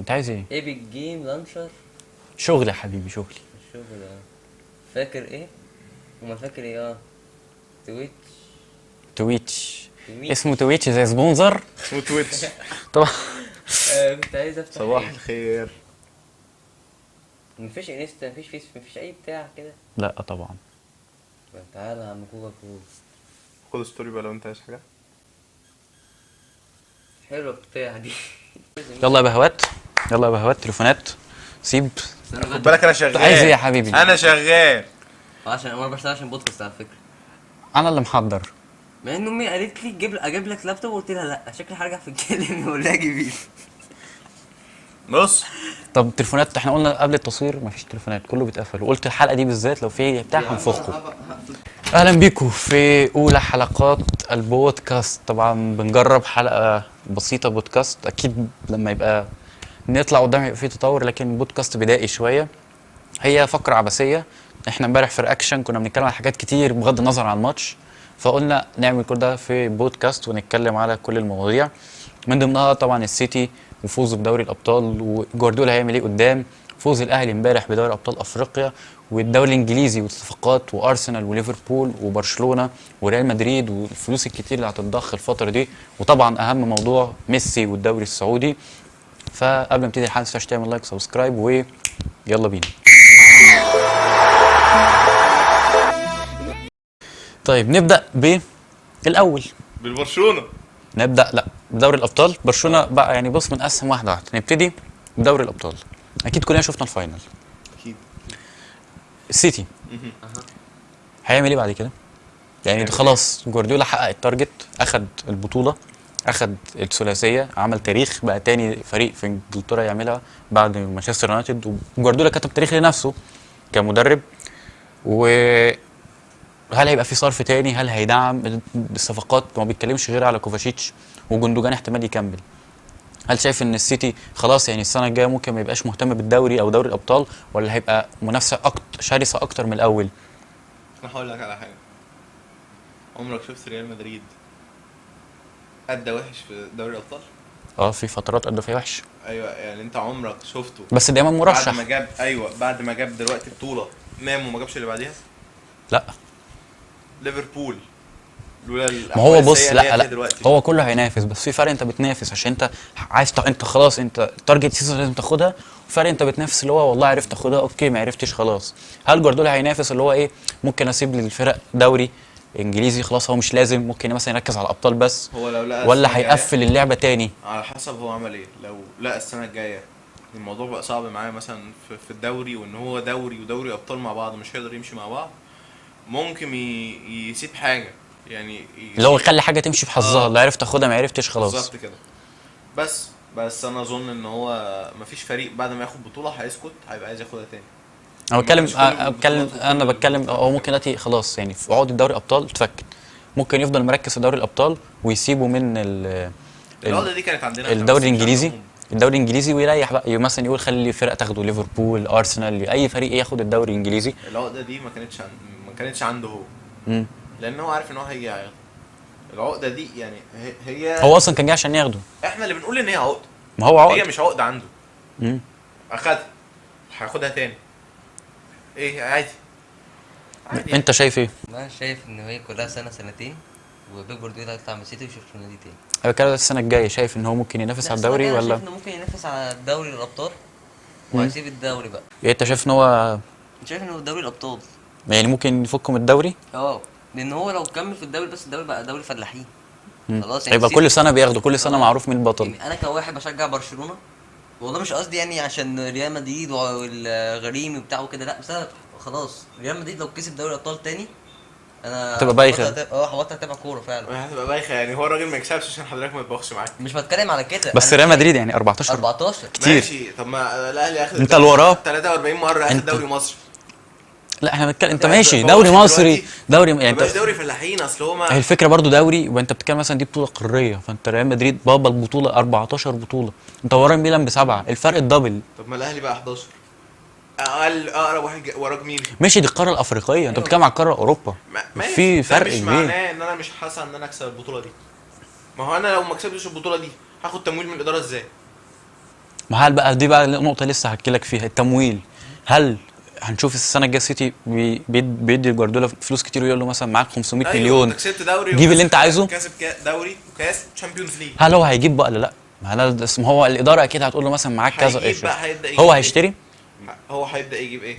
انت عايز ايه؟ ايبك جيم لانشر. شغل يا حبيبي، شغلي. الشغل فاكر ايه؟ وما فاكر ايه؟ تويتش. تويتش. تويتش. اسمه تويتش زي سبونسر. اسمه تويتش. طبعا. كنت عايز افتح صباح ايه؟ الخير. مفيش انستا، مفيش فيس، مفيش اي بتاع كده. لا طبعا. تعالى يا عم كوكا كول. خد ستوري بقى لو انت عايز حاجه. حلوه بتاع دي. يلا يا بهوات، يلا يا بهوات، تليفونات سيب. خد بالك انا شغال. عايز ايه يا حبيبي؟ انا شغال. عشان انا بشتغل عشان بودكاست على فكره. انا اللي محضر. مع ان امي قالت لي اجيب لك لابتوب، وقلت لها لا، شكلي هرجع في الكلام ولا اجي بيه. بص طب تليفونات، احنا قلنا قبل التصوير مفيش تليفونات، كله بيتقفل، وقلت الحلقه دي بالذات لو في بتاع هنفخه. اهلا بيكم في اولى حلقات البودكاست. طبعا بنجرب حلقه بسيطه بودكاست، اكيد لما يبقى نطلع قدام يبقى في تطور، لكن بودكاست بدائي شويه. هي فقره عبثيه. احنا امبارح في رياكشن كنا بنتكلم عن حاجات كتير بغض النظر عن الماتش، فقلنا نعمل كل ده في بودكاست ونتكلم على كل المواضيع. من ضمنها طبعا السيتي وفوزه بدوري الابطال، وجوارديولا هيعمل ايه قدام، فوز الاهلي امبارح بدوري ابطال افريقيا، والدوري الانجليزي والصفقات، وارسنال وليفربول وبرشلونه وريال مدريد والفلوس الكتير اللي هتتضخ الفتره دي، وطبعا اهم موضوع ميسي والدوري السعودي. فقبل ما نبتدي الحلقه ما تنساش تعمل لايك سبسكرايب ويلا بينا. طيب نبدا بالاول. بالبرشلونه. نبدا لا بدوري الابطال. برشلونه بقى يعني بص من اسهم واحده واحده. نبتدي بدوري الابطال. اكيد كلنا شفنا الفاينل. اكيد. السيتي هيعمل ايه بعد كده؟ يعني خلاص جوارديولا حقق التارجت، اخد البطوله، اخد الثلاثيه، عمل تاريخ، بقى تاني فريق في انجلترا يعملها بعد مانشستر يونايتد، وجوارديولا كتب تاريخ لنفسه كمدرب. وهل هيبقى في صرف تاني؟ هل هيدعم الصفقات؟ ما بيتكلمش غير على كوفاشيتش وجندوجان احتمال يكمل. هل شايف ان السيتي خلاص يعني السنه الجايه ممكن ما يبقاش مهتم بالدوري او دوري الابطال، ولا هيبقى منافسه شرسه اكتر من الاول؟ انا هقول لك على حاجه. عمرك شفت ريال مدريد ادى وحش في دوري الابطال؟ في فترات قد فيها وحش، ايوه يعني انت عمرك شفته بس دايما مرشح. بعد ما جاب بعد ما جاب دلوقتي بطوله نام وما جابش اللي بعديها؟ لا ليفربول لولا ما هو بص، السيئة اللي هي لا فيها لا دلوقتي. هو كله هينافس، بس في فرق انت بتنافس عشان انت عايز انت خلاص انت تارجت سيزون لازم تاخدها، وفرق انت بتنافس اللي هو والله عرفت تاخدها اوكي، ما عرفتش خلاص. هل جوارديولا هينافس اللي هو ايه، ممكن اسيب للفرق دوري انجليزي خلاص هو مش لازم، ممكن مثلا يركز على الابطال بس، هو لو لقى السنة ولا الجاية هيقفل اللعبه تاني؟ على حسب هو عمل ايه. لو لقى السنه الجايه الموضوع بقى صعب معاه مثلا في الدوري، وان هو دوري ودوري ابطال مع بعض مش هيقدر يمشي مع بعض، ممكن يسيب حاجه يعني اللي هو يخلي حاجه تمشي في حظها، اللي عرفت تاخدها ما عرفتش خلاص. بالظبط كده. بس انا اظن ان هو مفيش فريق بعد ما ياخد بطوله هيسكت، هيبقى عايز ياخدها تاني. انا بتكلم مش كل البطولات انا بتكلم هو ممكن دلوقتي خلاص يعني في عقد دوري الابطال اتفك، ممكن يفضل مركز في دوري الابطال ويسيبه من العقده دي كانت عندنا الدوري الانجليزي. الدوري الانجليزي ويريح بقى، مثلا يقول خلي فرق تاخده، ليفربول، ارسنال، اي فريق ياخد الدوري الانجليزي. العقده دي ما كانتش عنده هو، لان هو عارف ان هو هيجي هياخد العقده دي. يعني هي هو اصلا كان جاي عشان ياخده. احنا اللي بنقول ان هي عقده، ما هو هي عقد. مش عقده عنده. اخدها هاخدها تاني، ايه عادي. انت شايف ايه؟ انا شايف ان هي كلها سنه سنتين، وبيب جوارديولا هيطلع من السيتي ويشوف نادي تاني. هو كده السنه الجايه شايف ان هو ممكن ينافس على الدوري السنة الجاية ولا؟ شايف انه ممكن ينافس على دوري الابطال، وهيسيب الدوري بقى. يعني انت شايف ان هو شايف انه دوري الابطال يعني ممكن يفكوا من الدوري؟ لان هو لو كمل في الدوري، بس الدوري بقى دوري فلاحين خلاص. هيبقى كل سنه بياخده، كل سنه معروف مين البطل. يعني انا كواحد بشجع برشلونه، والله مش قصدي يعني عشان ريال مدريد والغريم وبتاع وكده، لا، بس انا خلاص ريال مدريد لو كسب دوري الابطال تاني انا هتبقى بايخة. هبطل اتابع كوره فعلا. هتبقى بايخه يعني. هو الراجل ما يكسبش عشان حضرتك ما تبخش معاك. مش بتكلم على كده، بس ريال مدريد يعني 14 كتير. ماشي. طب ما الاهلي اخد انت اللي وراه 43 مره اخد دوري مصر. لا احنا بنتكلم انت يعني ماشي دوري مصري، دوري يعني انت دوري فلاحين. اصل هو هي الفكره برضو دوري، وانت بتتكلم مثلا دي بطوله قاريه، فانت ريال مدريد بابا البطوله 14 بطوله، انت ورا ميلان بسبعه، الفرق الدبل. طب ما الاهلي بقى 11، اقل اقرب واحد وراك مين؟ ماشي دي القاره الافريقيه، انت بتتكلم على القاره اوروبا، في فرق مش كبير. معناه ان انا مش حاسس ان انا اكسب البطوله دي. ما هو انا لو ما كسبتش البطوله دي هاخد تمويل من الاداره ازاي؟ ما هل بقى دي بقى نقطه لسه هحكي لك فيها، التمويل. هل هنشوف السنه الجايه سيتي بيدي جوارديولا فلوس كتير ويقول له مثلا معاك 500 ايوه مليون انت كسبت دوري جيب اللي انت عايزه؟ كسب دوري وكاس تشامبيونز ليج. هل هو هيجيب بقى ولا لا؟ ما هو الاداره اكيد هتقول له مثلا معاك كذا هيجيب ايش، بقى، هيبدا يجيب هو إيه؟ هيشتري. هو هيبدا يجيب ايه؟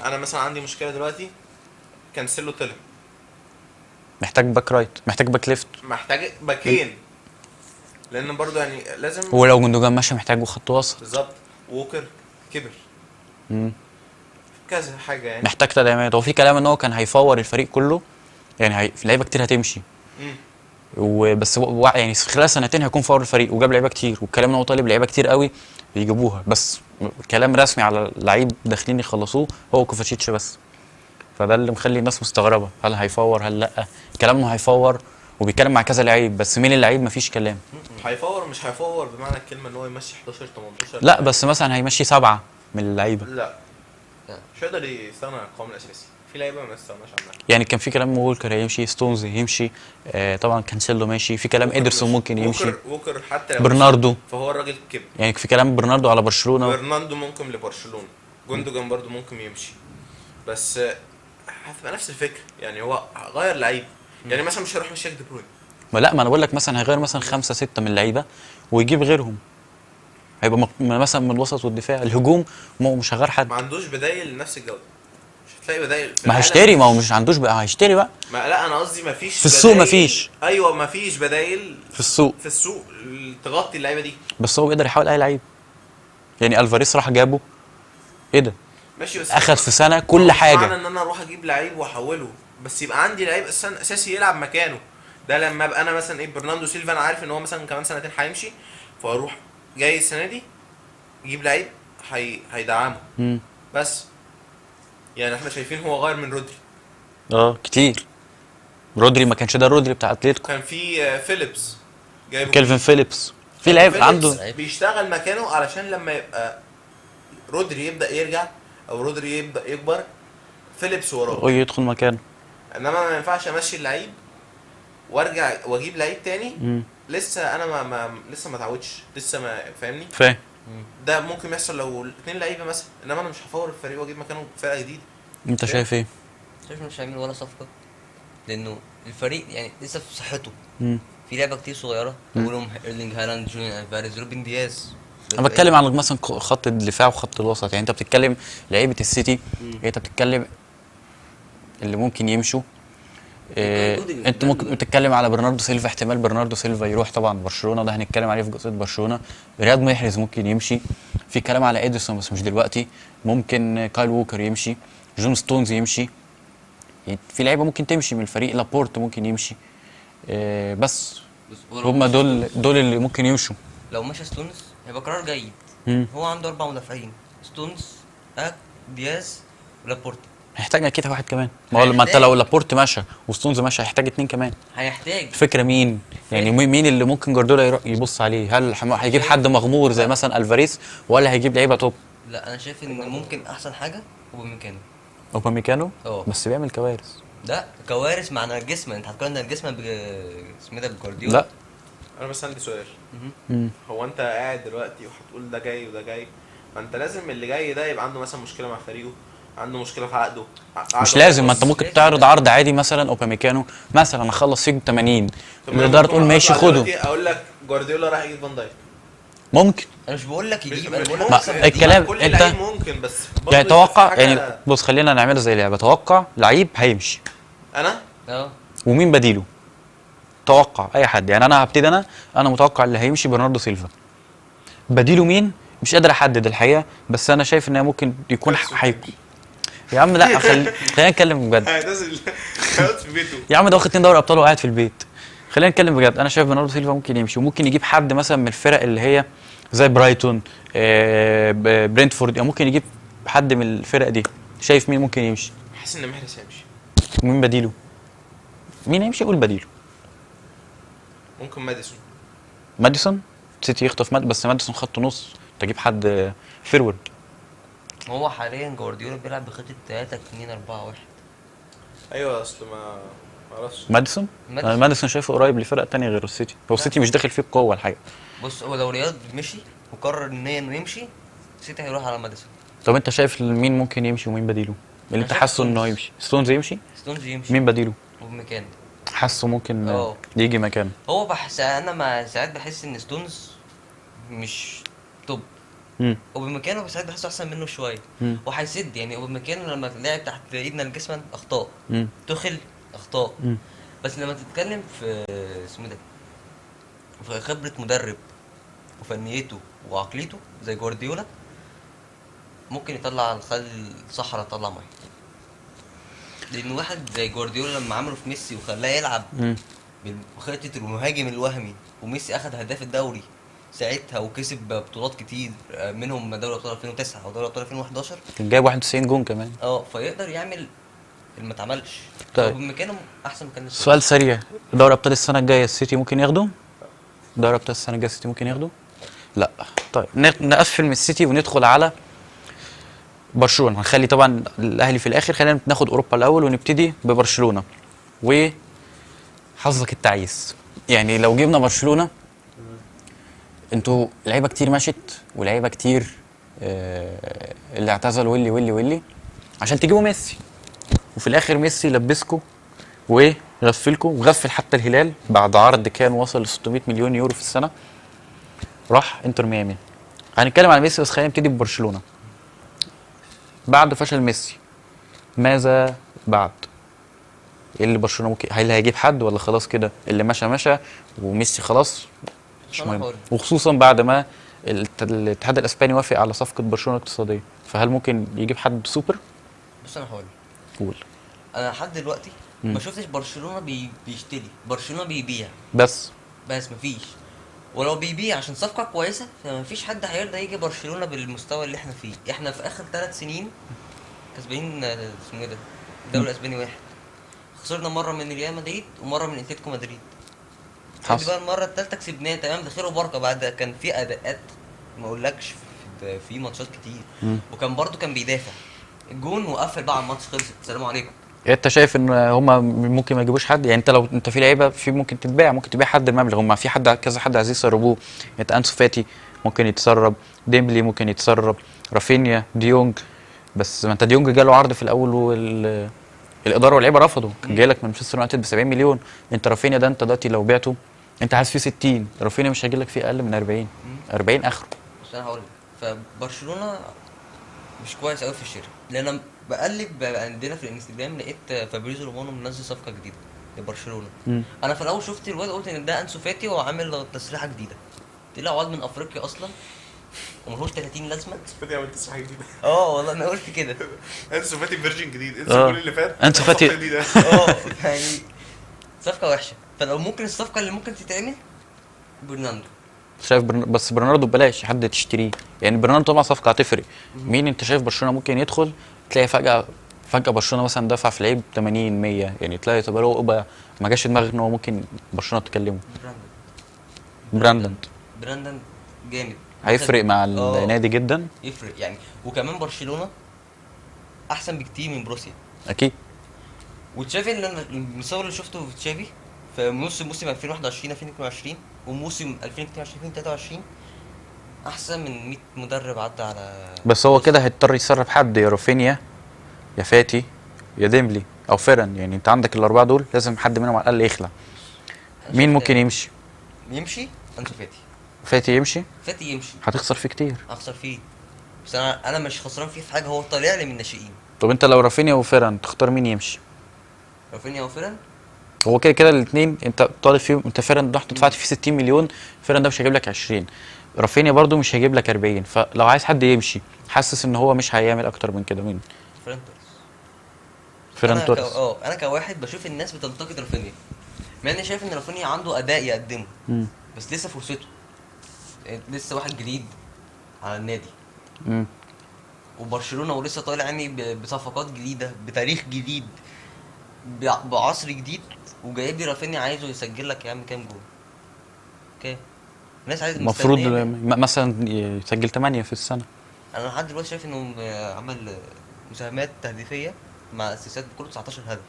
انا مثلا عندي مشكله دلوقتي، كانسيلو طلع، محتاج باك رايت، محتاج باك ليفت، محتاج باكين، لان برضو يعني لازم. ولو جندوجان ماشي محتاج خط وسط. بالظبط. ووكر كبر، كذا حاجه يعني. محتاج تدعيمات. هو في كلام ان هو كان هيفور الفريق كله، يعني في لعيبه كتير هتمشي، مم. وبس يعني خلال سنتين هيكون فور الفريق وجاب لعيبه كتير، والكلام ان هو طالب لعيبه كتير قوي يجيبوها، بس كلام رسمي على لعيب داخلين يخلصوه هو كوفاشيتش بس. فده اللي مخلي الناس مستغربه، هل هيفور هل لا؟ كلام انه هيفور وبيتكلم مع كذا لعيب، بس مين اللعيب مفيش كلام. هيفور مش هيفور بمعنى الكلمه ان هو يمشي 11 18. لا بس مثلا هيمشي 7 من اللعيبه. لا مش هيقدر يستغنى عن القوام الاساسي، في لعيبه ما يستغناش عنها. يعني كان في كلام وولكر هيمشي، ستونز هيمشي، طبعا كانسيلو ماشي، في كلام ادرسون ممكن يمشي، ووكر حتى لو برناردو، مشي فهو الراجل كبر. يعني في كلام برناردو على برشلونه. برناردو ممكن لبرشلونه، جوندوجان برضو ممكن يمشي، بس هتبقى نفس الفكره، يعني هو غير لعيب، يعني مثلا مش هيروح مشي دي بروين. ما انا بقول لك مثلا هيغير مثلا 5 6 من اللعيبه ويجيب غيرهم، هيبقى مثلا من الوسط والدفاع، الهجوم مش هيغير حد. ما عندوش بدايل لنفس الجوده، مش هتلاقي بدايل في ما العالم. هيشتري، ما هو مش عندوش بقى، هيشتري بقى ما لا انا قصدي ما فيش في السوق، بدايل. مفيش. ايوه ما فيش بدايل في السوق، في السوق تغطي اللعيبه دي. بس هو بيقدر يحاول اي لعيب، يعني الفاريز راح جابه ايه ده، ماشي بس اخد في سنه ما كل هو مش حاجه. معنى ان انا اروح اجيب لعيب واحوله، بس يبقى عندي لعيب اساسي يلعب مكانه. ده لما ابقى انا مثلا ايه برناردو سيلفا، انا عارف ان هو مثلا كمان سنتين هيمشي، فاروح جاي السنه دي يجيب لعيب هيدعمه بس. يعني احنا شايفين هو غير من رودري. كتير. رودري ما كانش ده رودري بتاع اتلتيكو، كان في فيليبس جايبه، كيلفين فيليبس، في لعيب عنده بيشتغل مكانه علشان لما يبقى رودري يبدا يرجع او رودري يبدا يكبر فيليبس وراه يدخل مكانه. انما ما ينفعش امشي اللعيب وارجع واجيب لعيب تاني. لسه انا لسه ما اتعودش، لسه ما فاهمني. فاهم. ده ممكن يحصل لو 2 لعيبه مثلا، انما انا مش هفور الفريق واجيب مكانه فرقه جديده. انت شايف ايه؟ شايف مش هيعمل ولا صفقه، لانه الفريق يعني لسه في صحته. في لعبه كتير صغيره، اولهم ايرلينج هالاند، جوليان الفاريز، روبن دياز. انا بتكلم عن مثلا خط الدفاع وخط الوسط، يعني انت بتتكلم لعيبه السيتي، انت بتتكلم اللي ممكن يمشوا. انت ممكن تتكلم على برناردو سيلفا، احتمال برناردو سيلفا يروح طبعا برشلونه، ده هنتكلم عليه في جزئيه برشلونه. رياض محرز ممكن يمشي، في كلام على اديسون بس مش دلوقتي، ممكن كايل ووكر يمشي، جون ستونز يمشي، في لعيبه ممكن تمشي من الفريق، لابورت ممكن يمشي. بس هم دول اللي ممكن يمشوا. لو مشى ستونز هيبقى قرار جيد. هو عنده 4 مدافعين، ستونز، دياز، ولابورت. هيحتاج اكيد واحد كمان، ما هو لما انت لو لابورت مشى وستونز مشى هيحتاج 2 كمان. هيحتاج الفكره مين؟ يعني مين اللي ممكن جوارديولا يبص عليه؟ هل هيجيب حد مغمور زي مثلا الفاريز، ولا هيجيب لعيبه توب؟ لا انا شايف ان ممكن احسن حاجه اوباميكانو. اوباميكانو اه بس بيعمل كوارث. ده كوارث مع نرجسمان، انت هتقارن نرجسمان اسمه ده بجوارديولا؟ لا انا بس عندي سؤال. هو انت قاعد دلوقتي وهتقول ده جاي وده جاي، ما انت لازم اللي جاي ده يبقى عنده مثلا مشكله مع فريقه، عنده مشكله في عقده مش لازم، ما انت ممكن تعرض عرض عادي مثلا اوباميكانو مثلا اخلص فيه 80 الاداره تقول ماشي خده. اقول لك جوارديولا راح يجيب فان دايك ممكن. انا مش بقول لك يجيب، انا بقول ممكن. لك احسن من الكلام كل انت لعيب ممكن، بس يعني توقع، يعني بص خلينا نعملها زي لعبه، توقع لعيب هيمشي انا ومين بديله. توقع اي حد، يعني انا هبتدي، انا متوقع اللي هيمشي برناردو سيلفا، بديله مين مش قادر احدد الحقيقه، بس انا شايف ان ممكن يكون يا عم لا خلينا نتكلم بجد. هينزل في بيته يا عم ده واخد 2 دوري ابطال وقاعد في البيت. خلينا نتكلم بجد، انا شايف برناردو سيلفا ممكن يمشي، وممكن يجيب حد مثلا من الفرق اللي هي زي برايتون، برينتفورد، او ممكن يجيب حد من الفرق دي. شايف مين ممكن يمشي؟ حاسس ان محرز هيمشي. ومين بديله؟ مين هيمشي؟ قول بديله. ممكن ماديسون سيتي يخطف بس ماديسون خط نص، تجيب حد فيرورد. هو حاليا جوارديولا بيلعب بخطه 3-2-4-1. ايوه اصل ما اعرفش. ماديسون شايفه قريب لفرق تانية غير السيتي، هو السيتي مش داخل فيه بقوه الحقيقه. بص هو لو رياض مشي وقرر انه يمشي، سيتي هيروح على ماديسون. طب انت شايف مين ممكن يمشي ومين بديله اللي أنا انت شايف حاسه انه ستونز. يمشي؟ ستونز يمشي؟ ستونز يمشي مين بديله وبمكان. حاسه ممكن اه يجي مكانه؟ هو بحس انا ما ساعات بحس ان ستونز مش توب، امم وبمكانه ساعات بحسه احسن منه شويه، امم وهيسد يعني. وبمكانه لما لعب تحت ايدنا الجسم اخطاء، امم تخل اخطاء، امم بس لما تتكلم في اسمه ده، في خبره مدرب وفنيته وعقليته زي جوارديولا، ممكن يطلع خلي الصحراء تطلع ميه. لان واحد زي جوارديولا لما عمله في ميسي وخلاه يلعب بخطه المهاجم الوهمي، وميسي اخذ هداف الدوري ساعتها وكسب بطولات كتير، منهم دوري ابطال 2009 ودوري ابطال 2011. كان جايب 91 جون كمان. فيقدر يعمل اللي ما اتعملش. طيب. هو بمكانه احسن مكان سؤال سريع، دوري ابطال السنه الجايه السيتي ممكن ياخده؟ دوري ابطال السنه الجايه السيتي ممكن ياخده؟ لا. طيب نقفل من السيتي وندخل على برشلونه. هنخلي طبعا الاهلي في الاخر، خلينا ناخد اوروبا الاول ونبتدي ببرشلونه. وحظك التعيس، يعني لو جبنا برشلونه، انتوا لعيبه كتير مشت ولعيبه كتير اللي اعتزل واللي عشان تجيبوا ميسي، وفي الاخر ميسي لبسكوا وغفلكوا وغفل حتى الهلال بعد عرض كان وصل ل 600 مليون يورو في السنه، راح انتر ميامي. هنتكلم على ميسي بس خلينا نبتدي ببرشلونه. بعد فشل ميسي ماذا بعد؟ ايه اللي برشلونه ممكن، هل هيجيب حد ولا خلاص كده اللي مشى وميسي خلاص مش أنا مهم؟ هقول. وخصوصا بعد ما الاتحاد الاسباني وافق على صفقه برشلونه الاقتصاديه، فهل ممكن يجيب حد سوبر؟ بص انا هقول، قول. انا لحد دلوقتي مم. ما شفتش برشلونه بيشتري، برشلونه بيبيع بس بس. مفيش، ولو بيبيع عشان صفقه كويسه فمفيش حد هيرضى يجي برشلونه بالمستوى اللي احنا فيه. احنا في اخر 3 سنين كسبانين اسمه ايه ده، الدوري الاسباني واحد، خسرنا مره من ريال مدريد ومره من اتلتيكو مدريد. خد حصل. بقى المره الثالثه كسبناه تمام، ده خير وبركه. بعد كان في اداءات ما اقولكش في ماتشات كتير، مم. وكان برضو كان بيدافع الجون وقفل بقى على الماتش، خلصت السلام عليكم. يعني انت شايف ان هما ممكن ما يجيبوش حد؟ يعني انت لو انت في لعيبه في ممكن تتباع، ممكن تبيع حد بمبلغ، هما في حد كذا حد عايزين يسربوه. انت انسو فاتي ممكن يتسرب، ديمبلي ممكن يتسرب، رافينيا، ديونج. بس ما انت ديونج جاله عرض في الاول والاداره واللعيبه رفضوا، كان جاي لك من مانشستر يونايتد ب 70 مليون. انت رافينيا ده انت دلوقتي لو بعته انت عايز فيه 60، رافينيا مش هيجي لك فيه اقل من 40. 40 اخره. بس انا هقول لك، فبرشلونه مش كويس قوي في الشراء. لان انا بقلب عندنا في الانستجرام لقيت فابريزو رومانو منزل صفقه جديده لبرشلونه. مم. انا في الاول شفت الواد قلت ان ده انسو فاتي وعامل تسريحه جديده، طلع واد من افريقيا اصلا وملهوش 30 لازمه. فاتي عملت تسريحه جديده. والله انا قلت كده. انسو فاتي فيرجن جديد، انسو اه. كل اللي فات أنسو فاتي- صفقة جديدة. يعني صفقه وحشه. فلو ممكن الصفقه اللي ممكن تتعمل برناندو. شايف بس برناردو ببلاش حد تشتريه، يعني برناردو طبعا صفقه هتفرق. مين انت شايف برشلونه ممكن يدخل تلاقي فجاه برشلونه مثلا دفع في لعيب 80 100، يعني تلاقي تبقى له ما جاش في دماغك ان هو ممكن برشلونه تكلمه؟ براندن جامد، هيفرق مع آه. النادي جدا. يفرق يعني. وكمان برشلونه احسن بكتير من بروسيا. اكيد. وتشافي اللي المصور اللي شفته في تشافي في موسم 2021 2022 وموسم 2022 2023 احسن من 100 مدرب عدى على. بس هو كده هيضطر يسرب حد، يا رافينيا يا فاتي يا ديمبلي او فيران، يعني انت عندك الاربعه دول لازم حد منهم على الاقل يخلع. أنا مين شفت ممكن يمشي؟ يمشي انسو فاتي. فاتي يمشي؟ فاتي يمشي، هتخسر فيه كتير. اخسر فيه، بس انا مش خسران فيه في حاجه، هو طالع لي من الناشئين. طب انت لو رافينيا وفيران تختار مين يمشي؟ رافينيا وفيران. هو كده كده الاثنين انت طالب فيهم، انت فيران رحت دفعت فيه 60 مليون، فيران ده مش هيجيب لك 20، رافينيا برده مش هيجيب لك 40، فلو عايز حد يمشي حاسس ان هو مش هيعمل اكتر من كده، مين؟ فيران توريس. فيران انا توريس. انا كواحد بشوف الناس بتنتقد رافينيا، مع اني شايف ان رافينيا عنده اداء يقدمه، امم بس لسه فرصته، لسه واحد جديد على النادي امم وبرشلونه، ولسه طالع يعني بصفقات جديده بتاريخ جديد بعصر جديد، وجايب لي رافينيا عايزه يسجل لك يا عم كام جول. اوكي، الناس عايزه المفروض مستنية مثلا يسجل 8 في السنه. انا لحد دلوقتي شايف انه عمل مساهمات تهديفيه مع اسيستات بكل 19 هدف،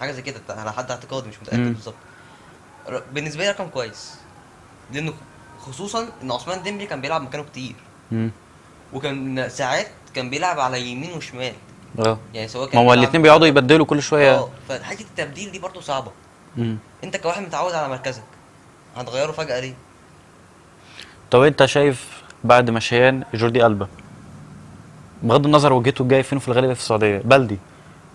حاجه زي كده على حد اعتقادي، مش متاكد بالظبط. بالنسبه لي رقم كويس، لانه خصوصا ان عثمان ديمبلي كان بيلعب مكانه كتير، مم. وكان ساعات كان بيلعب على يمين وشمال، اه يعني سواء ما كان هو بيلعب- الاثنين بيقعدوا يبدلوا كل شويه. اه فحته التبديل دي برضو صعبه. مم. انت كواحد متعود على مركزك هتغيره فجاه ليه؟ طب انت شايف بعد مشيان جوردي ألبا، بغض النظر وجهته الجاي فين في الغالب في السعوديه، بلدي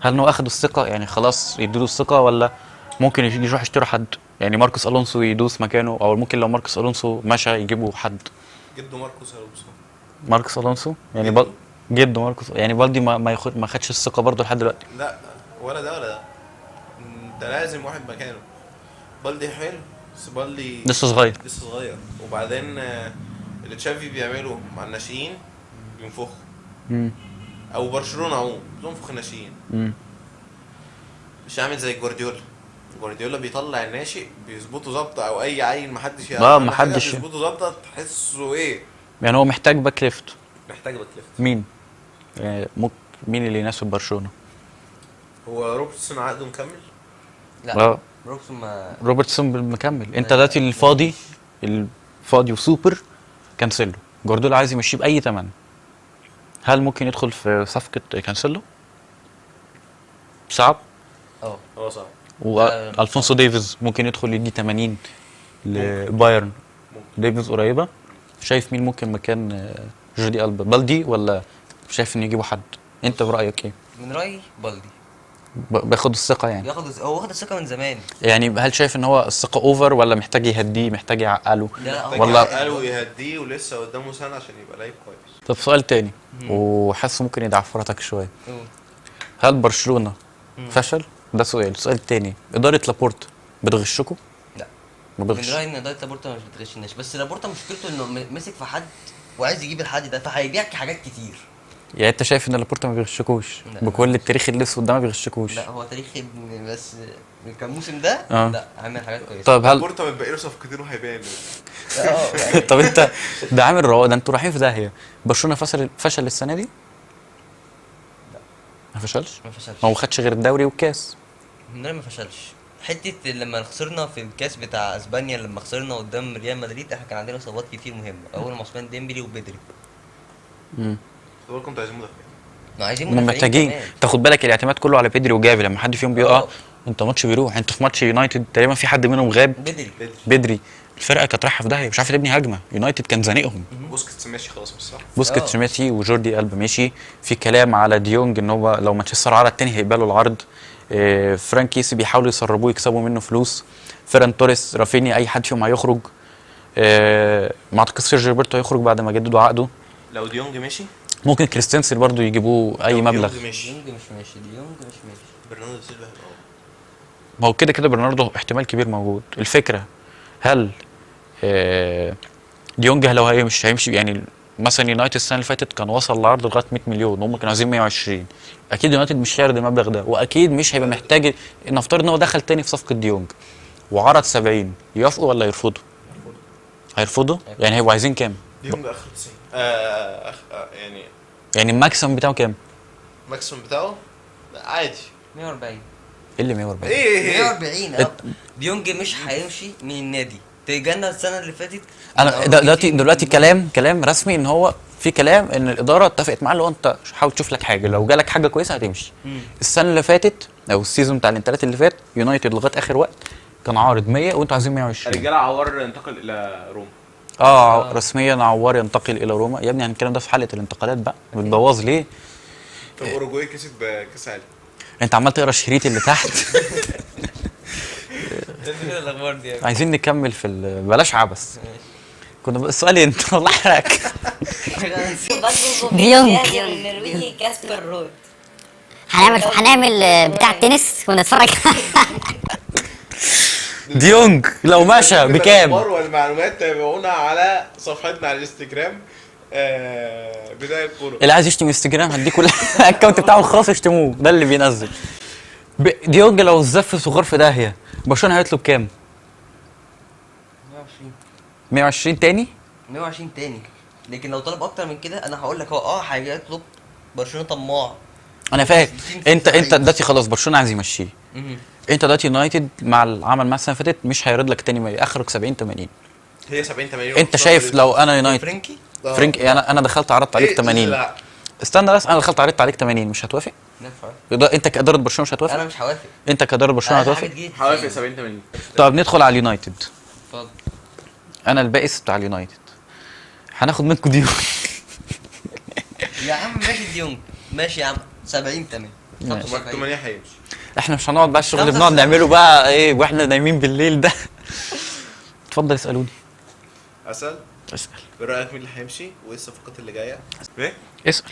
هل انه اخد الثقه يعني خلاص يديله الثقه، ولا ممكن يجي يروح يشتري حد يعني ماركوس الونسو يدوس مكانه، او ممكن لو ماركوس الونسو مشى يجيبوا حد؟ جده ماركوس الونسو. ماركوس الونسو يعني جده. جده ماركوس، يعني بلدي ما خدش الثقه برضه لحد دلوقتي. لا ولا ده ولا ده، انت لازم واحد مكانه. بالدي حلو بس بالدي لسه صغير. لسه صغير. وبعدين اللي تشافي بيعمله مع الناشئين بينفخوا، امم او برشلونه عموما بتنفخ الناشئين. امم مش عامل زي جوارديولا. جوارديولا بيطلع الناشئ بيظبطه ظبطه، او اي عيل محدش يعرف عنه حاجة محدش. بيظبطه ظبطه تحسه ايه. يعني هو محتاج باك ليفت. محتاج باك ليفت. مين يعني مين اللي يناسب برشلونه؟ هو روبرتسون عقده مكمل. لا اه روكسون ما روبرتسون مكمل. انت دلوقتي الفاضي وسوبر كانسيلو، جوارديولا عايز يمشيه باي ثمن. هل ممكن يدخل في صفقه كانسيلو؟ صعب. اه هو صعب. والفونسو ديفيز ممكن يدخل يدي 80 لبايرن. ممكن. ديفيز قريبه. شايف مين ممكن مكان جوردي ألبا؟ بلدي ولا شايف ان يجيبوا حد؟ انت برايك ايه؟ من رايي بالدي بياخد الثقه يعني. هو واخد الثقه من زمان. يعني هل شايف ان هو الثقه اوفر، ولا محتاج يهديه، محتاج يعقله؟ لا محتاج والله. يعقله ويهديه، ولسه قدامه سنه عشان يبقى لعيب كويس. طب سؤال تاني وحاسه ممكن يدعم فرصك شويه. قول. هل برشلونه فشل؟ ده سؤال. السؤال التاني، اداره لابورتا بتغشكوا؟ لا ما من بتغش. رايي ان اداره لابورتا مش بتغشناش، بس لابورتا مشكلته انه مسك في حد وعايز يجيب الحد ده، فهيبيعك حاجات كتير. يعني انت شايف ان لابورتا ما بيغشكوش لا. بكل التاريخ الاسود ده؟ ما بيغشكوش. لا هو تاريخ ابن بس كان الموسم ده اه. لا عامل حاجات كويسه. طب هل بورتا متبقي له صفقتين وهيبان. طب انت ده عامل رواق، ده انتوا رايحين في داهيه. برشلونه فشل السنه دي؟ ما فشلش. ما فشلش. هو ما خدش غير الدوري والكاس. من ما فشلش. حته لما خسرنا في الكاس بتاع اسبانيا، لما خسرنا قدام ريال مدريد، احنا كان عندنا اصابات كتير مهمه، اول عثمان ديمبلي وبدري. امم دول كنتوا عايزين مدافعين. ما عايزين هم مدافعين محتاجين. كمان. تاخد بالك الاعتماد كله على بيدري وجافي، لما حد فيهم بيقع اه. انت ماتش بيروح. انت في ماتش يونايتد تقريبا في حد منهم غاب. بدري بدري الفرقه كانت رايحه في داهيه، مش عارفه تبني هجمه. يونايتد كان زانقهم. بوسكيتس ماشي خلاص مش صح. بوسكيتس ماشي وجوردي ألبا ماشي. في كلام على ديونج ان هو لو مانشستر عرض تاني هيقبلوا العرض. فرانك كيسي بيحاولوا يسربوه يكسبوا منه فلوس. فيران توريس، رافينيا، اي حد فيهم هيخرج. ما اعتقدش سيرجيو روبرتو هيخرج بعد ما جددوا عقده. لو ديونج مشي. ممكن كريستنسن برضو يجيبوه اي لو مبلغ. ديونج مشي ديونج مش ماشي، ديونج مش ماشي. برناردو سيلفا هيبقى هو. ما هو كده كده برناردو احتمال كبير موجود. الفكره هل ديونج لو مش هيمشي يعني. مثلا يونايتد السنه اللي فاتت كان وصل لعرض لغايه 100 مليون وهم كانوا عايزين 120. اكيد يونايتد مش هيعرض المبلغ ده، واكيد مش هيبقى محتاج. نفترض ان هو دخل تاني في صفقه ديونج وعرض 70، يوافقوا ولا يرفضوا؟ هيرفضوا. يعني هيبقوا عايزين كام؟ ديونج اخر 90. يعني يعني الماكسيمم بتاعه كام؟ الماكسيموم بتاعه عادي. 140. ايه اللي 140؟ ايه 140 ديونج مش هيمشي من النادي. تجنن السنه اللي فاتت. انا دلوقتي كلام رسمي ان هو في كلام ان الاداره اتفقت معاه اللي هو انت حاول تشوف لك حاجه، لو جالك حاجه كويسه هتمشي. السنه اللي فاتت او السيزون بتاع الانتقالات اللي فات يونايتد لغايه اخر وقت كان عارض 100 وانتوا عايزين 120. رجاله عوار انتقل الى روما. رسميا عوار ينتقل الى روما. يا ابني يعني الكلام ده في حلقه الانتقالات بقى، بتبوظ ليه؟ طب اوروجواي كسب كاس عالم. انت عمال تقرا الشريط اللي تحت. ايه الاخبار دي؟ عايزين نكمل في بلاش عبث. كنا السؤال انت والله حرقك. ديونج. النرويجي كاسبر رود. هنعمل بتاع التنس ونتفرج. ديونج لو مشى بكام؟ الاخبار والمعلومات تابعونا على صفحتنا على الانستجرام بدايه كوره. اللي عايز يشتم انستجرام هديكوا الاكونت بتاعه الخاص اشتموه، ده اللي بينزل. ديونج لو اتزف في غرفه داهيه برشلونه هيطلب كام؟ 120. 120 تاني؟ 120 تاني. لكن لو طلب اكتر من كده انا هقول لك هو هيطلب. برشلونه طماع. انا فاهم. 60 انت 70. دلوقتي خلاص برشلونه عايز يمشيه. انت دلوقتي يونايتد مع العمل مع السنه اللي فاتت مش هيرد لك تاني اخرك 70 80. هي 70 80. انت شايف لو انا يونايتد فرنكي فرينك، انا دخلت عرضت عليك 80. لا استنى بس، انا دخلت عرضت عليك 80 مش هتوافق؟ نفع. انت كاداره برشلونه مش هتوافق؟ انا مش هوافق. انت كاداره برشلونه انا حاجه هتوافق؟ تجيب حوالي 70 80. طب ندخل على اليونايتد. اتفضل. انا البائس بتاع اليونايتد، هناخد منكم ديون. يا عم ماشي ديونج، ماشي يا عم 70 تمام. ماشي. 75. 8 هيمشي. احنا مش هنقعد بقى الشغل اللي خمسة بنقعد وسبعين. نعمله بقى ايه واحنا نايمين بالليل ده. اتفضل اسالوني. اسال اسال ايه رايك مين اللي هيمشي وايه الصفقات اللي جايه؟ ايه؟ اسال.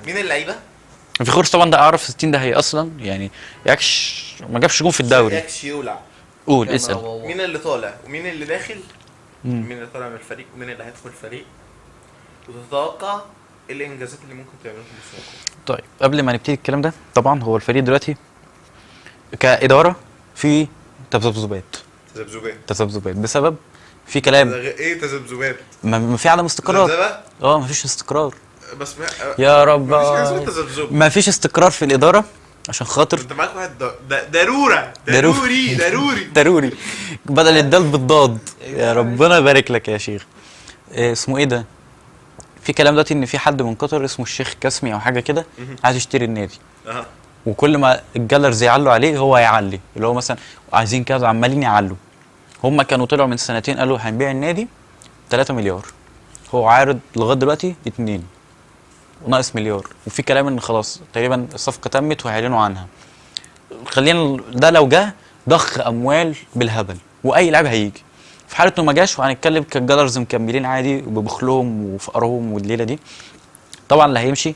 مين اللعيبه؟ في خورس طبعا ده اعرف 60 ده هي اصلا يعني ياكش ما جابش جون في الدوري. ياكش يولع. قول يا اسال. نهار مين اللي طالع ومين اللي داخل؟ مم. مين اللي طالع من الفريق ومين اللي هيدخل الفريق؟ وتتوقع ايه الانجازات اللي ممكن تعملها في الموسم الجاي؟ طيب قبل ما نبتدي الكلام ده، طبعا هو الفريق دلوقتي كاداره في تذبذبات تذبذبات. بسبب في كلام ايه تذبذبات؟ ما في عدم استقرار. ذبذبه؟ ما فيش استقرار. بس ما يا رب مفيش حاجه اسمها تذبذب. ما فيش استقرار في الاداره عشان خاطر انت معاك واحد ضروره ضروري. ضروري ضروري بدل الدال بالضاد. يا ربنا يبارك لك يا شيخ. اسمه ايه ده؟ في كلام دلوقتي ان في حد من قطر اسمه الشيخ كاسمي او حاجه كده عايز يشتري النادي، اها وكل ما الجالرز يعلوا عليه هو يعلي، اللي هو مثلا عايزين كذا عمالين يعلوا. هم كانوا طلعوا من سنتين قالوا هنبيع النادي 3 مليار، هو عارض لغايه دلوقتي 2 وناقص مليار، وفي كلام ان خلاص تقريبا الصفقه تمت وهيعلنوا عنها. خلينا ده لو جه ضخ اموال بالهبل واي لاعب هيجي. في حاله انه ما جاش وهنتكلم كالجالرز مكملين عادي وببخلهم وفقرهم والليله دي. طبعا اللي هيمشي،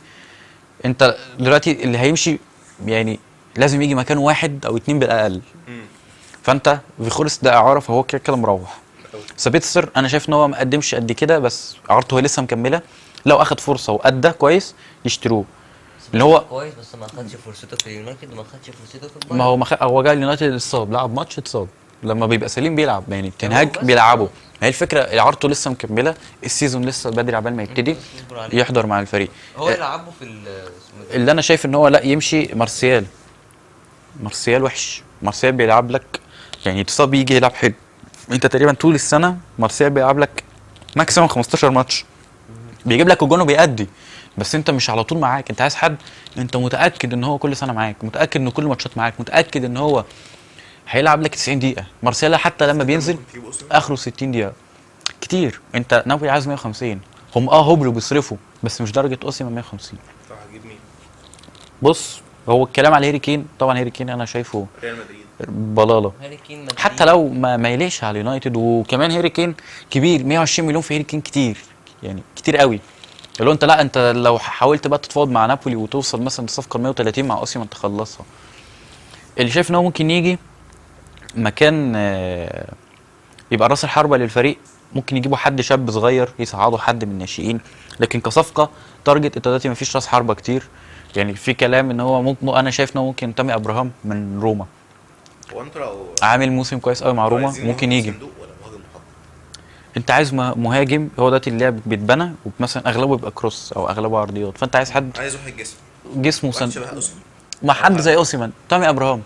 انت دلوقتي اللي هيمشي يعني لازم يجي مكان واحد او 2 بالاقل. فانت فيخورس ده اعاره فهو كده كده مروح. سابيتسر انا شايف ان هو ما قدمش قد كده، بس اعارته هي لسه مكمله. لو اخد فرصه وادى كويس يشتروه. اللي هو كويس بس ما خدش فرصته في اليونايتد وما خدش فرصته في ما البايرن. هو هو جاي اليونايتد اتصاب، لعب ماتش اتصاب. لما بيبقى سليم بيلعب، يعني تنهاج بس بيلعبه. هي الفكره اعارته لسه مكمله، السيزون لسه بدري عبال ما يبتدي اصبر عليه. يحضر مع الفريق. هو يلعبه في اسمه ده. اللي انا شايف ان هو لا يمشي مارسيال. مارسيال وحش، مارسيال بيلعب لك يعني اتصاب يجي يلعب حلو. انت تقريبا طول السنه مارسيال بيلعب لك ماكسيموم 15 ماتش، بيجيب لك الجون وبيأدي، بس انت مش على طول معاك. انت عايز حد انت متاكد ان هو كل سنه معاك، متاكد ان كل ماتشات معاك، متاكد ان هو هيلعب لك 90 دقيقه. مارسيال حتى لما بينزل اخره 60 دقيقه كتير. انت نابولي عايز 150، هم هبلوا بيصرفوا بس مش درجه اوسيما 150. طب هتجيب مين؟ بص هو الكلام على هيري كين، طبعا هيري كين انا شايفه ريال مدريد. بلاله هاري كين مدريد. حتى لو ما يليش على اليونايتد. وكمان هيري كين كبير، 120 مليون في هيري كين كتير، يعني كتير قوي. اللي هو انت لا، انت لو حاولت بقى تتفاوض مع نابولي وتوصل مثلا لصفقه 130 مع اوسيما انت تخلصها. اللي شايف ان هو ممكن يجي مكان يبقى راس الحربه للفريق، ممكن يجيبوا حد شاب صغير يصعدوا حد من الناشئين. لكن كصفقه تارجت انت دلوقتي مفيش راس حربه كتير. يعني في كلام ان هو ممكن، انا شايف ان هو ممكن تامي ابراهام من روما وانترا او عامل موسم كويس قوي مع روما، عايزين ممكن مهاجم يجي. صندوق ولا مهاجم محطة؟ انت عايز مهاجم، هو دلوقتي اللعب بيتبنى ومثلا اغلبه يبقى كروس او اغلبه عرضيات، فانت عايز حد عايز واحد جسم جسمه واحد شبه اوسم. مع حد زي اوسيمان. تامي ابراهام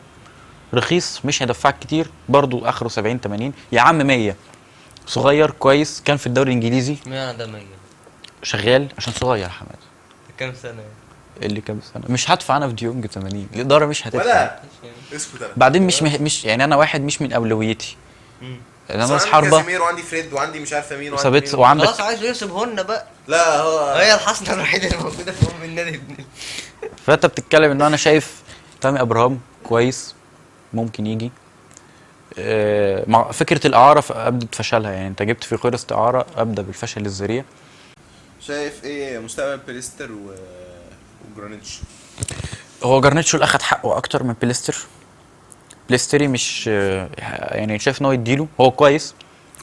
رخيص مش هيدفعك كتير، برضو اخره 70 80 يا عم 100. صغير كويس، كان في الدوري الانجليزي اشمعنى ده 100؟ شغال عشان صغير. حماد كام سنه يعني؟ اللي كام سنه مش هدفع انا في ديونج 80، الاداره مش هتدفع. ولا اسكت انا. بعدين مش يعني انا واحد مش من اولويتي. انا راس عندي حربه كازيمير وعندي فريد وعندي مش عارف مين وثابت مين. وعندك. خلاص عايز يسيبهن بقى. لا هو هي الحسنه الوحيده اللي موجوده في ام النادي ابن فانت بتتكلم ان انا شايف تامي ابراهام كويس ممكن يجي. مع فكره الاعاره ابدت فشلها، يعني انت جبت في خيرست اعاره ابدا بالفشل الذريع. شايف ايه مستقبل بيليستر وجرانيتش؟ هو جارنيتشو اللي اخد حقه اكتر من بليستر. بليستري مش يعني شايف ان هو يديله، هو كويس.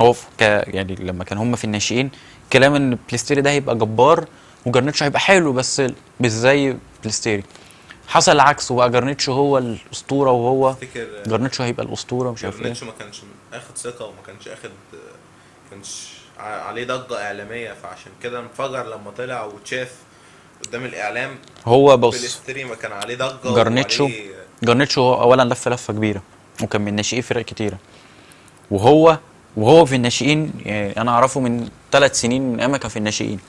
هو يعني لما كان هم في الناشئين كلام ان بليستري ده هيبقى جبار وجارنيتشو هيبقى حلو بس مش زي بليستري. حصل العكس وبقى جارنيتشو هو الاسطوره، وهو افتكر جارنيتشو هيبقى الاسطوره مش عارف ايه. جرانيتش ما كانش اخد ثقه وما كانش عليه ضجه اعلاميه، فعشان كده انفجر لما طلع واتشاف قدام الاعلام. هو بص بيليستري ما كان عليه ضجه جارنيتشو هو اولا لفه كبيره وكان من ناشئين فرق كتيره، وهو وهو في الناشئين، يعني انا اعرفه من 3 سنين من ايام ما كان في الناشئين،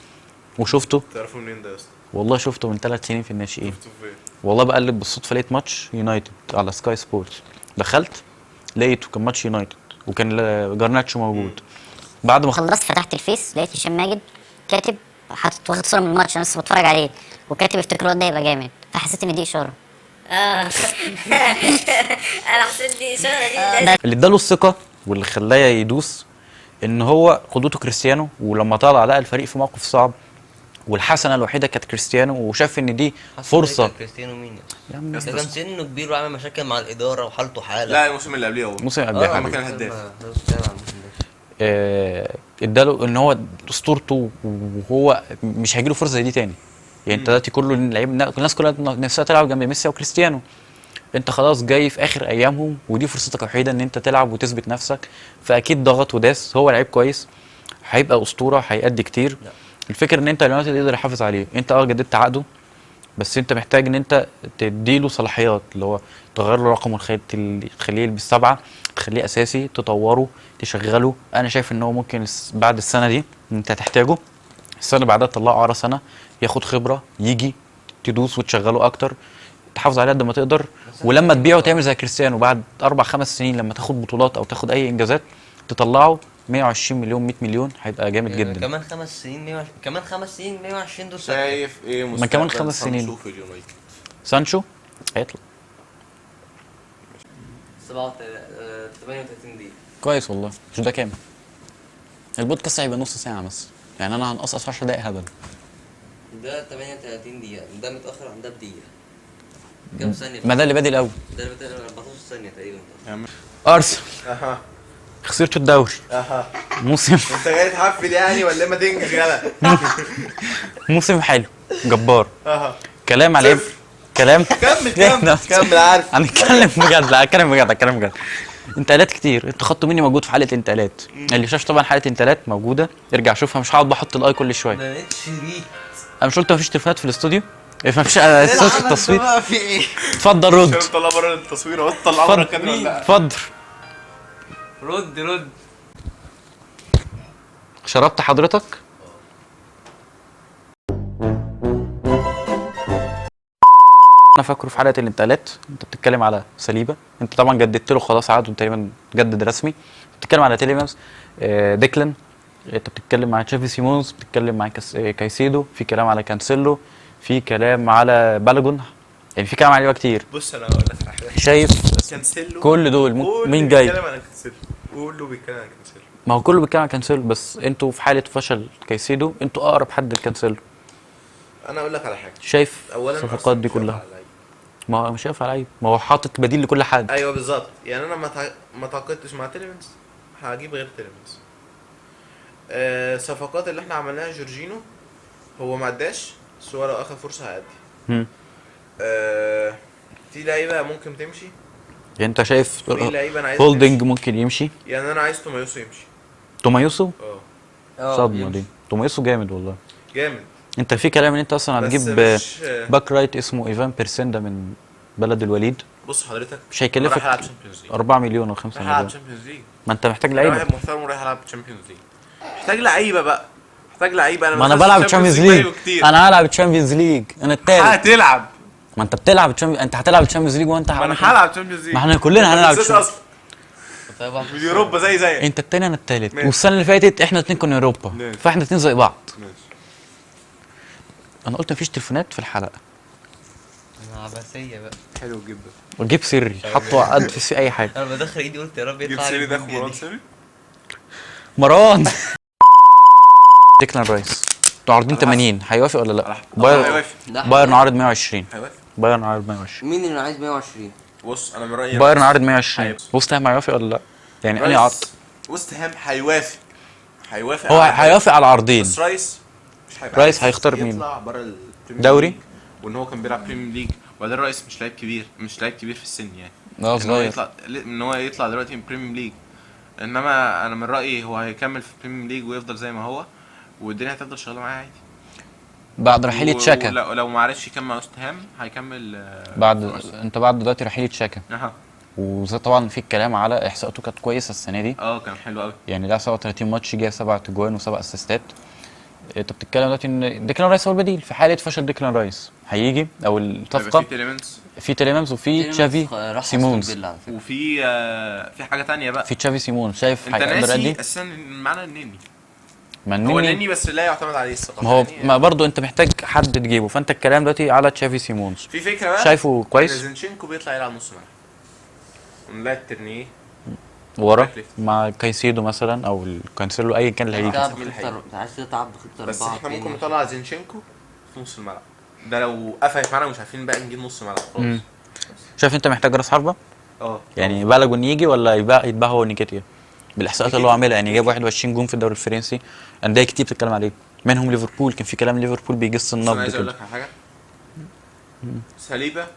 وشفته تعرفوا منين ده يا اسطى؟ والله شفته من 3 سنين في الناشئين. شفته فين؟ والله بقلب بالصدفه لقيت ماتش يونايتد على سكاي سبورتس، دخلت لقيته كان ماتش يونايتد وكان جارناتشو موجود. بعد ما خلصت فتحت الفيس لقيت هشام ماجد كاتب، حاطط واخد صوره من الماتش انا لسه بتفرج عليه، وكاتب افتكروا ده يبقى جامد، فحسيت ان دي اشاره. اه انا حسيت دي اشاره دي اللي اداله الثقه واللي خلاه يدوس ان هو قدوته كريستيانو، ولما طلع لقى الفريق في موقف صعب والحسنه الوحيده كانت كريستيانو، وشاف ان دي فرصه. كريستيانو مين يا عم ده؟ كان سنه كبير وعامل مشاكل مع الاداره وحالته حاله. لا الموسم اللي قبليه هو موسم قبل لما حبيبي كان هداف. اداله ان هو اسطورته، وهو مش هيجيله فرصه زي دي تاني. يعني انت دلوقتي كله لعيب، الناس كلها نفسها تلعب جنب ميسي وكريستيانو، انت خلاص جاي في اخر ايامهم ودي فرصتك الوحيده ان انت تلعب وتثبت نفسك، فاكيد ضغط وداس. هو لعيب كويس، هيبقى اسطوره، هيأدي كتير. الفكره ان انت اليونايتد يقدر يحافظ عليه، انت جددت عقده، بس انت محتاج ان انت تديله صلاحيات، اللي هو تغير له رقمه، تخليه يلبس 7، تخليه اساسي، تطوره، تشغله. انا شايف ان هو ممكن بعد السنه دي انت هتحتاجه، السنه اللي بعدها تطلعه اعاره سنه، ياخد خبره، يجي تدوس وتشغله اكتر، تحافظ عليه قد ما تقدر. ولما تبيعه تعمل زي كريستيانو، بعد 4-5 سنين لما تاخد بطولات او تاخد اي انجازات تطلعه 120 مليون 100 مليون، هيبقى جامد جدا. كمان 5 سنين 120، كمان 5 سنين 120 دول شايف ايه ما كمان مستقبل 5 سنين. سانشو في اليونايتد؟ سانشو هيطلع 38 دقيقة. كويس والله. مش ده كام؟ البودكاست هيبقى نص ساعة بس، يعني انا هنقصقص 10 دقايق هبل. ده 38 دقيقة، ده متأخر عن ده بدقيقة. كام ثانية؟ ما ده اللي بادئ الاول. ده اللي بتقريبا 14 ثانية تقريبا. يا عم ارسنال اها خسرت الدوري اها موسم انت جاي تحفل يعني ولا ما تنجز يلا؟ موسم حلو جبار. اها كلام على ايه؟ صفر. كلام كمل عارف. هنتكلم بجد، لا هتكلم بجد. انتقالات كتير، انت خدتوا مني موجود في حلقه انتقالات، اللي شاف طبعا حلقه انتقالات موجوده ارجع شوفها، مش هقعد بحط الاي كل شويه. ما بقتش ريت. انا مش قلت مفيش تليفونات في الاستوديو؟ ما فيش صوت التصوير. بقى في ايه؟ اتفضل رد، عشان طلع بره التصوير اهو، طلع بره كده ولا لا؟ اتفضل. رد. شربت حضرتك؟ انا فاكره في حلقه الانتقالات انت بتتكلم على سليبه، انت طبعا جددت له خلاص عقده تقريبا، جدد رسمي. بتتكلم على تيليمانس، ديكلان، انت بتتكلم على تشافي سيمونز، بتتكلم مع كايسيدو، في كلام على كانسيلو، في كلام على بالاجون، يعني في كلام عليه كتير. بص انا هقول لك على حاجه. شايف كانسيلو كل دول مين جاي؟ بيتكلم عن كانسيلو، كله بيتكلم عن كانسيلو. ما هو كله بيتكلم عن كانسيلو، بس انتوا في حاله فشل كايسيدو انتوا اقرب حد لكانسيلو. انا اقول لك على حاجه. شايف اولا الصفقات دي كلها، ما هو مش هينفع لعيب، ما هو حاطط بديل لكل حد. ايوه بالظبط، يعني انا ما تعاقدتش مع تيليمنز، هجيب غير تيليمنز. الصفقات اللي احنا عملناها جورجينو هو ما عداش، بس هو لو اخد فرصه هيعدي. هم. في لعيبه ممكن تمشي، يعني انت شايف في لعيبه انا عايز هولدنج تمشي. ممكن يمشي، يعني انا عايز تومايوسو يمشي. تومايوسو اه صدمه دي. تومايوسو جامد والله. جامد، انت في كلام ان انت اصلا بس هتجيب مش باك رايت اسمه ايفان بيرسيندا من بلد الوليد، بص حضرتك مش هيكلفك رايح العب تشامبيونز ليج، 4 مليون او 5 رايح العب مليون. تشامبيونز ليج. ما انت محتاج انا لعيبه. واحد محترم ورايح العب تشامبيونز ليج، محتاج لعيبه بقى، محتاج لعيبه. ما انا دخلت بلعب تشامبيونز ليج، انا هلعب تشامبيونز ليج، انا التالت. هتلعب، ما انت بتلعب انت هتلعب تشامبيونز ليج وانت ما انا هلعب تشامبيونز ليج، ما احنا كلنا هنلعب اصلا طيب في اوروبا زي انت التاني انا التالت، ماشي. والسنه اللي فاتت احنا اتنين كنا اوروبا، ماشي. فاحنا اتنين زي بعض. ماشي. انا قلت مفيش تليفونات في الحلقه، انا عباسية بقى. حلو جدا. وجيب سري حطه عقد في اي حاجه. انا بدخل ايدي قلت يا رب جيب يطلع سيري لي ده الجول مروان دي. سيري. مروان ديكلان رايس انتوا عارضين 80، هيوافق ولا لا؟ هيوافق. بايرن عارض 120. هيوافق. بايرن عارض 120. مين اللي عايز 120؟ بص انا من رايي بايرن عارض 120. هيوافق. وست هام هيوافق ولا لا؟ يعني انهي عرض؟ وست هام هيوافق هو على هيوافق على عرضين. بس رايس مش هيبقى رايس عايز هيختار مين؟ يطلع بره البريمير دوري؟ ليج، وان هو كان بيلعب بريمير ليج، وبعدين رايس مش لاعب كبير، في السن يعني. اه ان هو صغير. يطلع، ان هو يطلع دلوقتي من بريمير ليج. انما انا من رايي هو هيكمل في بريمير ليج ويفضل زي ما هو، والدنيا هتفضل شغاله معاه عادي. بعد رحيل تشاكا. لو ما عرفش يكمل وست هام هيكمل بعد انت بعد دلوقتي رحيل تشاكا. اها وطبعا في الكلام على احصائاته كانت كويسه السنه دي، كان حلو قوي. يعني لعب 37 ماتش جاب 7 اجوان و7 اسيستات. انت بتتكلم دلوقتي ان ديكلان رايس هو البديل في حاله فشل ديكلان رايس، هيجي او الصفقه في تيليمنز في تيليمانز وفي تشافي راح سيمونز. أستون فيلا على فكرة. وفي في حاجه تانية بقى. في تشافي سيمونز شايف انت هيقدر ناسي يأدي؟ اساسا معانا النني. ما هو النني- النني بس لا يعتمد عليه الصراحه. ما هو يعني ما برضه انت محتاج حد تجيبه، فانت الكلام دلوقتي على تشافي سيمونز. في فكره بقى شايفه كويس؟ إن زينشينكو بيطلع يلعب نص ملعب ونلاقي ترنيه ورا باك ليفت. مع كايسيدو مثلا او الكانسيلو اي كان اللي هيجي. تلعب مين اللي بخطة، انت عايز تلعب بخطة بس 4-2. احنا ممكن نطلع زينشينكو في نص الملعب، ده لو قفلت معانا مش عارفين بقى نجيب نص ملعب خلاص. شايف انت محتاج راس حربه؟ اه يعني بالغون يجي ولا يتباع هو نيكيتيا بالاحصاءات اللي هو عاملها؟ يعني جاب 21 جون في الدوري الفرنسي، انديه كتير بتتكلم عليه منهم ليفربول، كان في كلام ليفربول بيجس بس انا النبض عايز اقول كده. لك على حاجه. ساليبا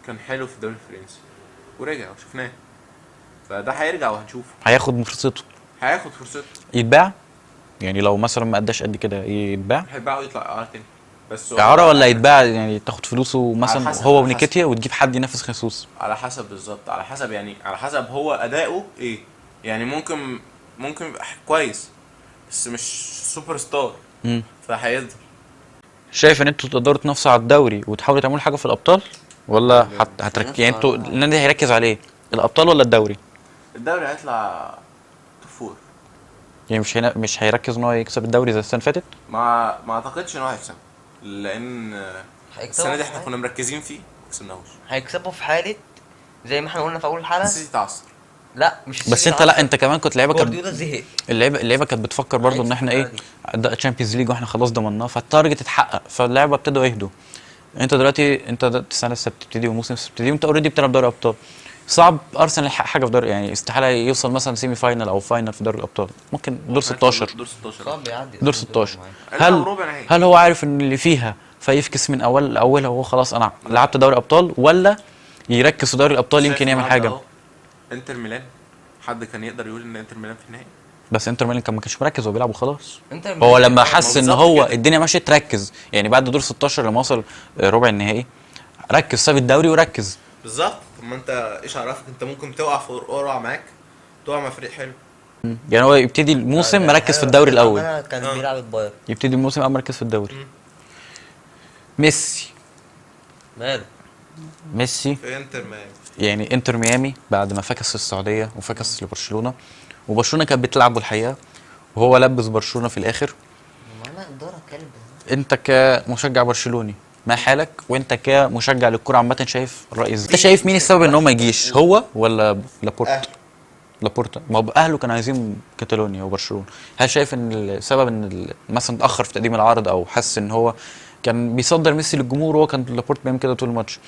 كان حلو في الدوري الفرنسي ورجع وشفناه، فده هيرجع وهنشوفه. هياخد فرصته، هياخد فرصته. يتباع يعني لو مثلا ما اداش قد كده يتباع هيتباع ويطلع اعاره تاني. بس هو اعاره ولا يتباع يعني تاخد فلوسه مثلا حسب- هو على ونيكيتيا وتجيب حد ينافس خيسوس. على حسب بالظبط، على حسب يعني على حسب هو اداؤه ايه. يعني ممكن يبقى كويس بس مش سوبر ستار، مم. فهيقدر. شايف ان انتوا تقدروا تنافسوا على الدوري وتحاولوا تعملوا حاجه في الابطال ولا يعني انتوا النادي هيركز عليه الابطال ولا الدوري؟ الدوري هيطلع توب فور. يعني مش هيركز ان هو يكسب الدوري زي السنه اللي فاتت؟ ما اعتقدش ان هو هيكسب، لان السنه دي احنا كنا مركزين فيه ما كسبناهوش. هيكسبوا في حالة زي ما احنا قلنا في اول الحلقة. السيتي تعثر. لا مش بس السيتي انت لا العصر. انت كمان كنت لعيبه كانت جوارديولا زهق. اللعيبه كانت بتفكر برضو ان احنا ايه ده تشامبيونز ليج واحنا خلاص ضمناه فالتارجت اتحقق فاللعيبه ابتدوا يهدوا. انت دلوقتي السنه لسه بتبتدي والموسم لسه بتبتدي وانت اوريدي بتلعب دوري ابطال. صعب ارسنال يحقق حاجه في دوري، يعني استحاله يوصل مثلا سيمي فاينل او فاينل في دوري الابطال، ممكن دور 16 دور 16 صعب يعدي دور 16. لا، هل وربع نهائي. هل هو عارف ان اللي فيها فيفكس من اولها وهو خلاص انا لعبت دوري ابطال، ولا يركز في دوري الابطال يمكن يعمل حاجه؟ انتر ميلان، حد كان يقدر يقول ان انتر ميلان في النهائي؟ بس انتر ميلان كان ما كانش مركز، هو بيلعب وخلاص. انت هو لما حس ان بالظبط هو كده. الدنيا ماشيه تركز، يعني بعد دور 16 لما وصل ربع النهائي ركز، ساب الدوري وركز. بالظبط. طب ما انت ايش عرفك؟ انت ممكن تقع في قرعه معاك، تقع مع فريق حلو. يعني هو يبتدي الموسم مركز في الدوري الاول، كان بيلعب البايرن. يبتدي الموسم مركز في الدوري. ميسي ماله في انتر ميامي. يعني انتر ميامي بعد ما فكس السعوديه وفكس لبرشلونه، وبرشلونه كانت بتلعبه الحقيقه وهو لبس برشلونه في الاخر. ما انا اداره كلب. انت كمشجع برشلوني ما حالك، وانت كمشجع للكره عامه شايف الراي ازاي؟ انت شايف مين السبب ان هو ما يجيش، هو ولا لابورت؟ لابورتا، ما هو اهله كانوا عايزين كاتالونيا وبرشلونه. هل شايف ان السبب ان مثلا اتاخر في تقديم العرض او حس ان هو كان بيصدر ميسي للجمهور وهو كان لابورت بيعمل كده طول الماتش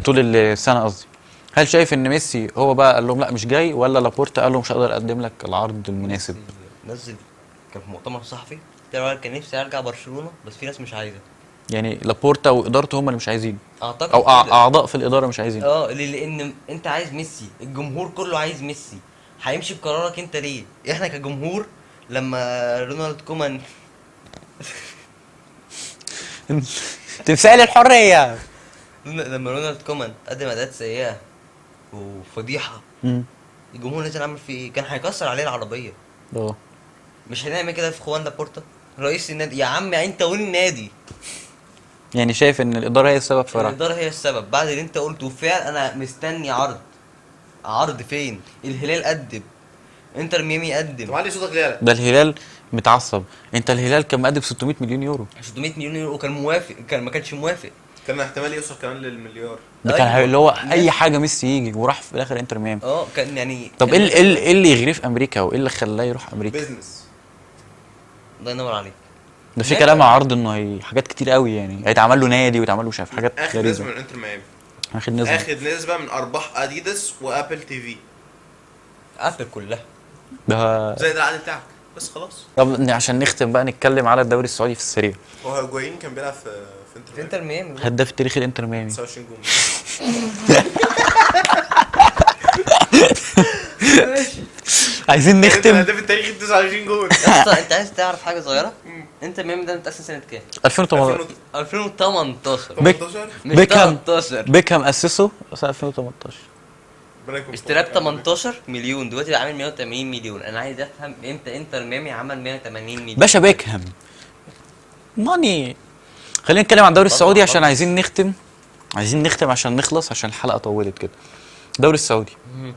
طول السنه قصدي؟ هل شايف ان ميسي هو بقى قال لهم لا مش جاي، ولا لابورتا قال له مش هقدر اقدم لك العرض المناسب؟ نزل كان في مؤتمر صحفي كان نفسي ارجع برشلونه بس في ناس مش عايزه. يعني لابورتا وادارته هم اللي مش عايزين، اعتقد او كده. اعضاء في الاداره مش عايزين. لان انت عايز ميسي، الجمهور كله عايز ميسي، هيمشي بقرارك انت ليه؟ احنا كجمهور لما رونالد كومان تمثال الحريه. لما رونالد كومان قدم اداءات سيئه وفضيحه، الجمهور نزل عمل فيه ايه؟ كان هيكسر عليه العربيه. اه مش هنعمل كده في خوان لابورتا رئيس النادي؟ يا عم انت والنادي. يعني شايف ان الاداره هي السبب في راحته؟ الاداره هي السبب بعد اللي انت قلته. وفعلا انا مستني عرض فين؟ الهلال قدم، انتر ميامي طب قدم. علي صوتك ليه؟ ده الهلال متعصب، انت الهلال كان مقدم 600 مليون يورو، 600 مليون يورو وكان موافق، ما كانش موافق. كان احتمال يوصل كمان للمليار. ده كان أيوة. اللي هو اي حاجه ميسي يجي، وراح في الاخر انتر ميامي. كان يعني طب كان ايه اللي يغريه في امريكا وايه اللي خلاه يروح امريكا؟ بيزنس. الله ينور عليك. ده في كلام عرض انه حاجات كتير قوي، يعني هيتعمل له نادي ويتعمل له شايف حاجات اخد نسبه غريبه. من انتر ميامي، اخد نسبه اخد نسبه من ارباح اديداس وابل تي في، قفل كلها. ده. زي ده العقد بتاعك بس خلاص. طب عشان نختم بقى نتكلم على الدوري السعودي في السريع. هو هيجوين كان بيلعب في في انتر ميامي هداف التاريخي الانتر ميامي 29 جون. عايزين نختم. الهداف التاريخي 29 جون. يا اسطى انت عايز تعرف حاجه صغيره؟ انتر ميامي ده متاسس سنه كام؟ 2018 2018. بيك 18. مش بيكهام 13. بيكهام اسسه سنه 2018. ربنا يكون في اشتراه ب عونك. 18 مليون، دلوقتي عامل 180 مليون. انا عايز افهم امتى انتر ميامي عمل 180 مليون. باشا بيكهام ماني. خلينا نتكلم عن الدوري السعودي عشان عايزين نختم عشان نخلص، عشان الحلقه طولت كده. الدوري السعودي مم.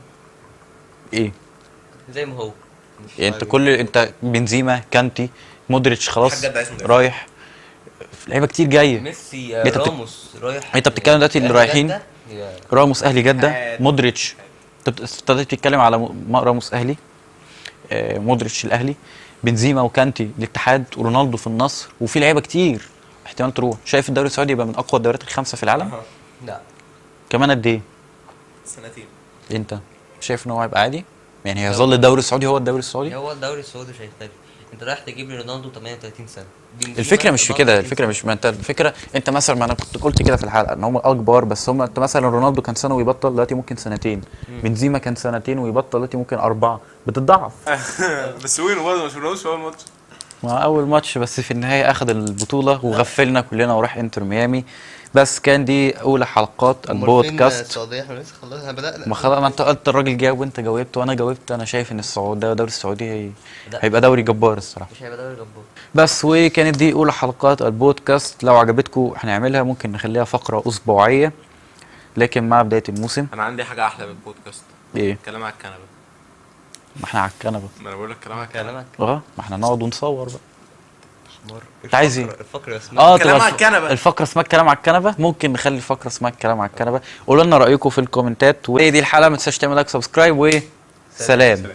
ايه زي ما هو. يعني؟ انت بنزيما، كانتي، مودريتش خلاص حاجة عايز مدافع. رايح، لعيبه كتير جايه. ميسي، انت راموس رايح. انت بتتكلم دلوقتي اللي أهلي رايحين جدة. يا- راموس اهلي جده، حاد. مودريتش انت ابتديت تتكلم على راموس اهلي، مودريتش الاهلي، بنزيما وكانتي الاتحاد، ورونالدو في النصر، وفي لعيبه كتير احتمال تروح. شايف الدوري السعودي يبقى من اقوى الدوريات الخمسه في العالم أها. لا كمان قد ايه؟ سنتين. انت شايف ان هو هيبقى عادي؟ يعني هيظل الدوري السعودي هو الدوري السعودي؟ هو الدوري السعودي مش هيختلف. انت رايح تجيب لي رونالدو 38 سنه. بنزيما الفكره مش في كده، 34 الفكره سنة. مش، ما انت الفكره انت مثلا، ما انا كنت قلت كده في الحلقه ان هم اكبر، بس هم انت مثلا رونالدو كان سنه ويبطل، دلوقتي ممكن سنتين. بنزيما كان سنتين ويبطل، دلوقتي ممكن 4. بتتضاعف. بس وين برضه ما شفناهوش في اول ماتش. مع اول ماتش بس في النهايه اخذ البطوله وغفلنا كلنا وراح انتر ميامي. بس كان دي اولى حلقات أمال فين البودكاست. السعوديه؟ احنا لسه خلصنا بدانا. ما خلاص، ما انت قلت الراجل جاوب وانت جاوبت وانا جاوبت. انا شايف ان الدوري السعودي لا. هيبقى دوري جبار الصراحه. مش هيبقى دوري جبار. بس وكانت دي اولى حلقات البودكاست. لو عجبتكم هنعملها، ممكن نخليها فقره اسبوعيه لكن مع بدايه الموسم. انا عندي حاجه احلى من البودكاست. ايه؟ كلام على الكنبه. ما احنا على الكنبه. ما انا بقول لك كلام على الكنبه. كلامك اه ما احنا نقعد ونصور بقى. حمار. انت عايز ايه؟ الفقره اسمها اه كلام تبقى على الكنبة. الفقره اسمها الكلام على الكنبه. ممكن نخلي الفقره اسمها الكلام على الكنبه. قولوا لنا رايكم في الكومنتات. وهي دي الحلقه، ما تنساش تعمل لايك، سبسكرايب، وسلام.